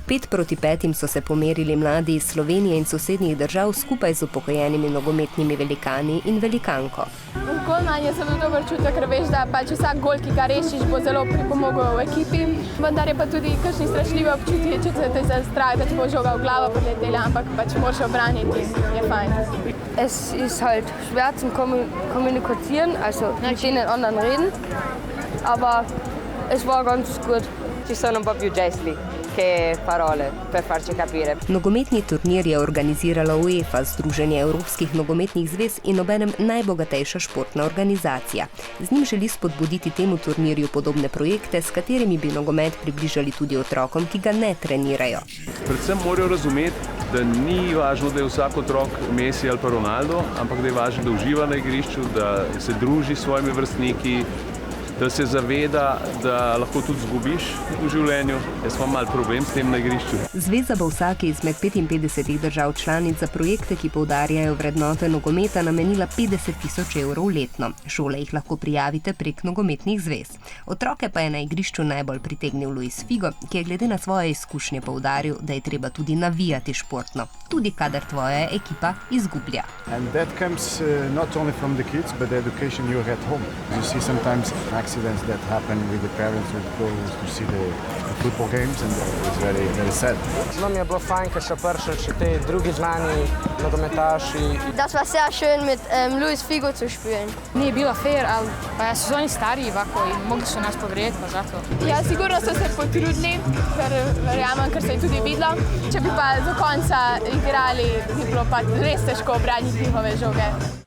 5-5 so se pomerili mladi iz Slovenije in sosednjih držav skupaj z upokojenimi nogometnimi velikani in velikanko. Golman je zelo dober čutek, ker veš, da pač vsak gol, ki ga rešiš, bo zelo pripomogel v ekipi. Vendar je pa tudi kakšni strašljivi občutki, če se te zastrahi, da ti bo žoga v glavo priletela, ampak pač moraš obraniti, je fajn. Es ist halt schwer zum Kommunizieren, also mit denen anderen reden, aber es war ganz gut. Ci sono un po' più gesti che parole per farci capire. Nogometni turnir je organizirala UEFA, Združenje evropskih nogometnih zvez in obenem najbogatejša športna organizacija. Z njim želi spodbuditi temu turnirju podobne projekte, s katerimi bi nogomet približali tudi otrokom, ki ga ne trenirajo. Predvsem morajo razumeti, da ni važno, da je vsak otrok Messi ali pa Ronaldo, ampak da je važno, da uživa na igrišču, da se druži s svojimi vrstniki, da se zaveda, da lahko tudi zgubiš v življenju. Jaz imam malo problem s tem na igrišču. Zveza bo vsaki izmed 55 držav članic za projekte, ki poudarjajo vrednote nogometa, namenila 50 000 evrov letno. Šole jih lahko prijavite prek nogometnih zvez. Otroke pa je na igrišču najbolj pritegnil Luis Figo, ki je glede na svoje izkušnje poudaril, da je treba tudi navijati športno, tudi kadar tvoja ekipa izgublja. And that comes not only from the kids, but the education you at home. You see sometimes accidents that happen with the parents who go to see the football games, and it's very, very sad. Zelo mi je bilo fajn, ker so prišli še te drugi znani nogometaši. Das war sehr schön mit Luis Figo zu spielen. Nije bilo fair, ali pa su oni stariji ovako i mogli su nas povrijediti, pa zato. Ja, sigurno so se potrudili, ker verjamem, ker se je tudi videlo. Če bi pa do konca igrali, bi bilo pa res težko obraniti njihove žoge.